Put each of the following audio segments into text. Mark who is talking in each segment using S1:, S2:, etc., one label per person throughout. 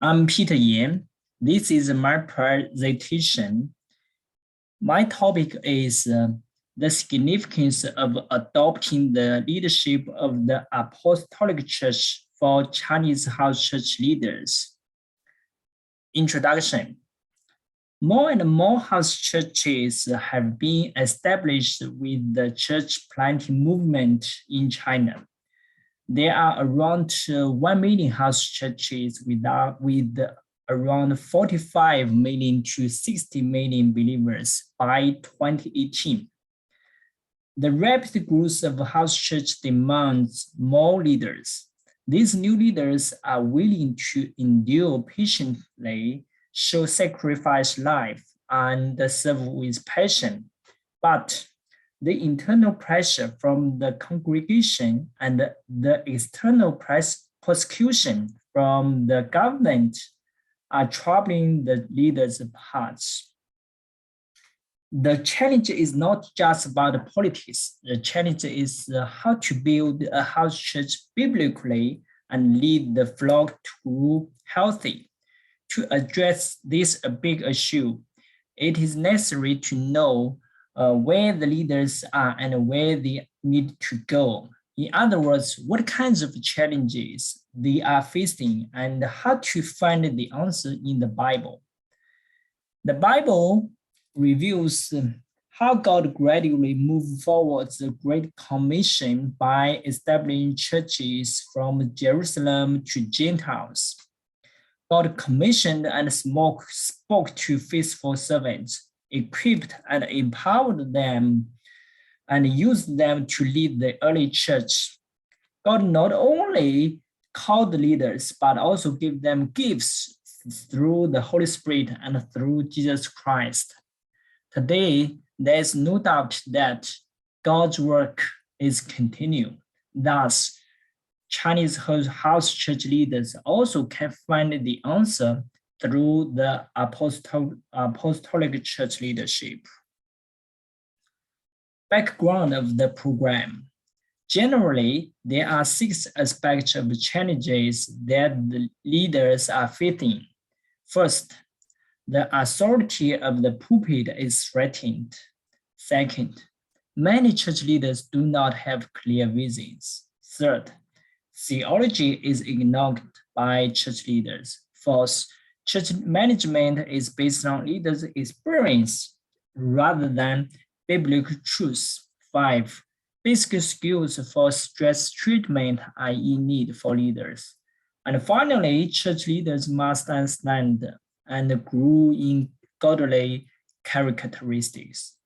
S1: I'm Peter Yan. This is my presentation. My topic is the significance of adopting the leadership of the Apostolic Church for Chinese house church leaders. Introduction. More and more house churches have been established with the church planting movement in China. There are around 1 million house churches with around 45 million to 60 million believers by 2018. The rapid growth of house church demands more leaders. These new leaders are willing to endure patiently, show sacrifice life, and serve with passion. But the internal pressure from the congregation and the external persecution from the government are troubling the leaders' hearts. The challenge is not just about politics. The challenge is how to build a house church biblically and lead the flock to healthy. To address this big issue, it is necessary to know where the leaders are and where they need to go. In other words, what kinds of challenges they are facing and how to find the answer in the Bible. The Bible reveals how God gradually moved forward the Great Commission by establishing churches from Jerusalem to Gentiles. God commissioned and spoke to faithful servants, equipped and empowered them, and used them to lead the early church. God not only called the leaders, but also gave them gifts through the Holy Spirit and through Jesus Christ. Today, there is no doubt that God's work is continuing. Thus, Chinese house church leaders also can find the answer through the Apostolic Church leadership. Background of the program. Generally, there are 6 aspects of challenges that the leaders are facing. First, the authority of the pulpit is threatened. Second, many church leaders do not have clear visions. Third, theology is ignored by church leaders. Fourth, church management is based on leaders' experience rather than biblical truth. 5, basic skills for stress treatment are in need for leaders. And finally, church leaders must understand and grow in godly characteristics.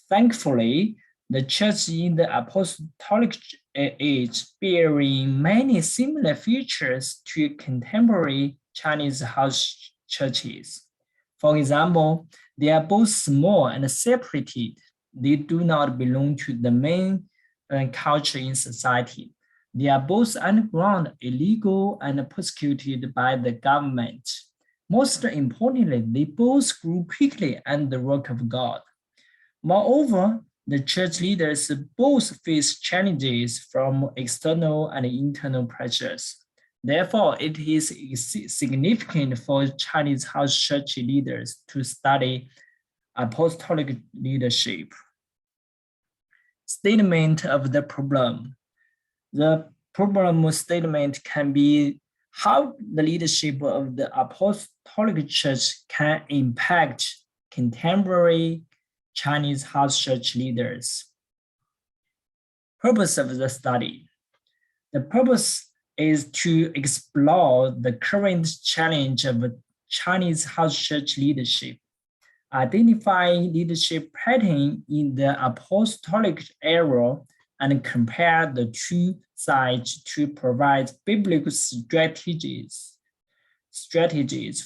S1: Thankfully, the church in the apostolic age bearing many similar features to contemporary Chinese house churches. For example, they are both small and separated. They do not belong to the main culture in society. They are both underground, illegal, and persecuted by the government. Most importantly, they both grew quickly under the work of God. Moreover, the church leaders both face challenges from external and internal pressures. Therefore, it is significant for Chinese house church leaders to study apostolic leadership. Statement of the problem. The problem statement can be how the leadership of the apostolic church can impact contemporary Chinese house church leaders. Purpose of the study. The purpose is to explore the current challenge of Chinese house church leadership, identify leadership pattern in the apostolic era, and compare the two sides to provide biblical strategies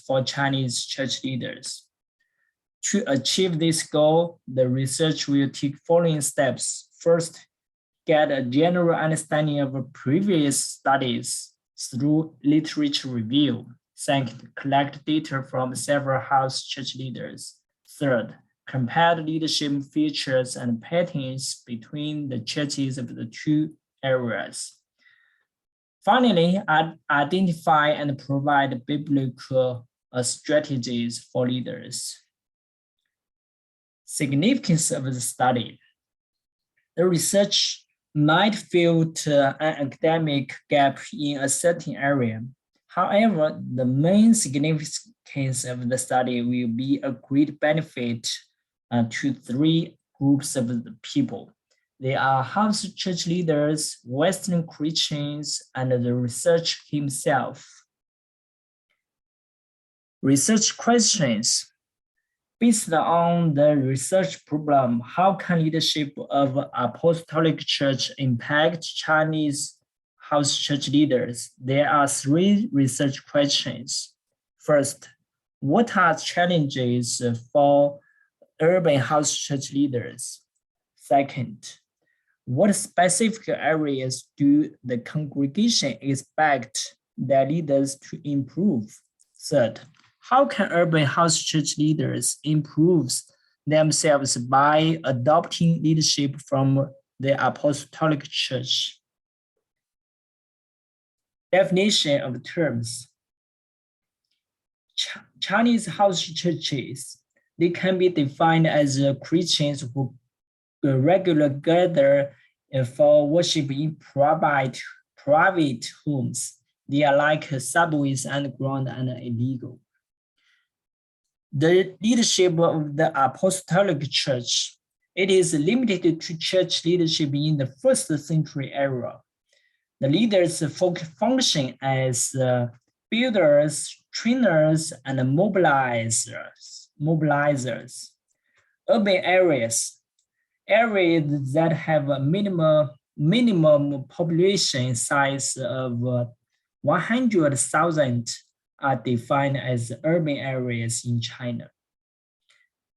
S1: for Chinese church leaders. To achieve this goal, the research will take following steps. First, get a general understanding of previous studies through literature review. Second, collect data from several house church leaders. Third, compare the leadership features and patterns between the churches of the two areas. Finally, identify and provide biblical strategies for leaders. Significance of the study. The research might fill an academic gap in a certain area. However, the main significance of the study will be a great benefit to three groups of the people. They are house church leaders, Western Christians, and the researcher himself. Research questions. Based on the research problem, how can leadership of Apostolic Church impact Chinese house church leaders? There are three research questions. First, what are challenges for urban house church leaders? Second, what specific areas do the congregation expect their leaders to improve? Third, how can urban house church leaders improve themselves by adopting leadership from the Apostolic Church? Definition of terms. Chinese house churches, they can be defined as Christians who regularly gather for worship in private homes. They are like subways underground and illegal. The leadership of the Apostolic Church, it is limited to church leadership in the first century era. The leaders function as builders, trainers, and mobilizers. Urban areas that have a minimum population size of 100,000 are defined as urban areas in China.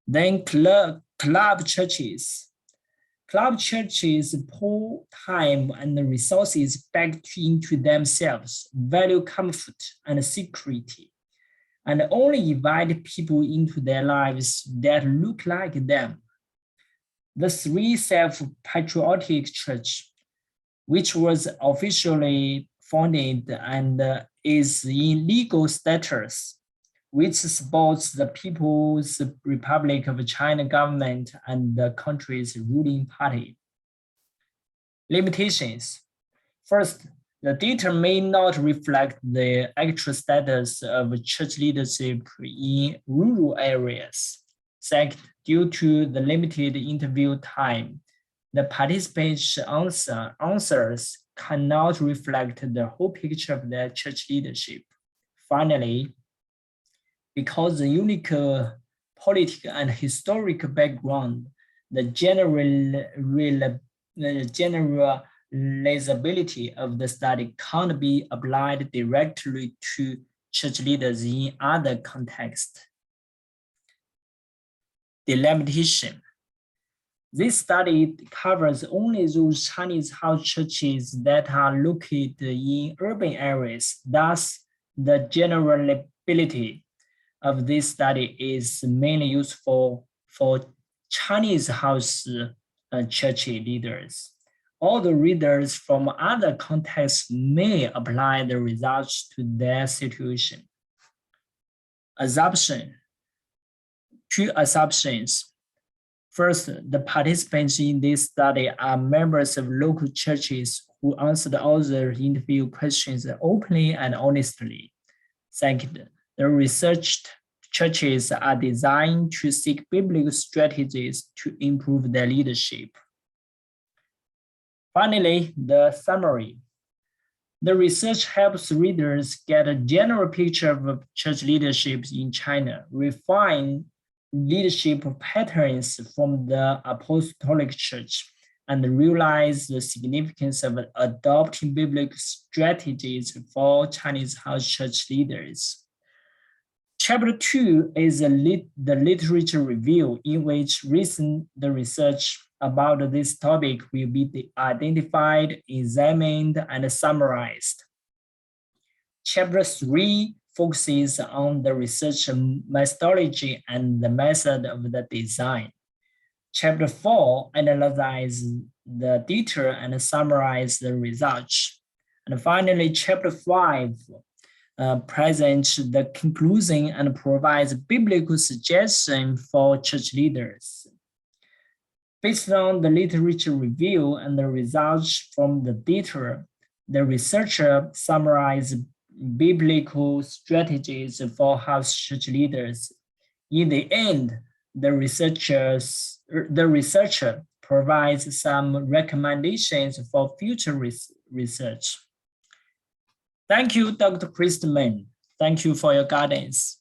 S1: Then club churches. Club churches pour time and resources back into themselves, value comfort and security, and only invite people into their lives that look like them. The Three Self-Patriotic Church, which was officially founded and is in legal status, which supports the People's Republic of China government and the country's ruling party. Limitations. First, the data may not reflect the actual status of church leadership in rural areas. Second, due to the limited interview time, the participants' answers cannot reflect the whole picture of their church leadership. Finally, because the unique political and historical background, the generalizability of the study can't be applied directly to church leaders in other contexts. Delimitation. This study covers only those Chinese house churches that are located in urban areas. Thus, the generalizability of this study is mainly useful for Chinese house church leaders. All the readers from other contexts may apply the results to their situation. Assumption. Two assumptions. First, the participants in this study are members of local churches who answered all the interview questions openly and honestly. Second, the researched churches are designed to seek biblical strategies to improve their leadership. Finally, the summary. The research helps readers get a general picture of church leadership in China, refine leadership patterns from the Apostolic Church, and realize the significance of adopting biblical strategies for Chinese house church leaders. Chapter 2 is the literature review, in which the research about this topic will be identified, examined, and summarized. Chapter 3 focuses on the research methodology and the method of the design. Chapter 4 analyzes the data and summarizes the results. And finally, chapter 5 presents the conclusion and provides biblical suggestion for church leaders. Based on the literature review and the results from the data, the researcher summarized biblical strategies for house church leaders. In the end, the researcher provides some recommendations for future research. Thank you, Dr. Christman. Thank you for your guidance.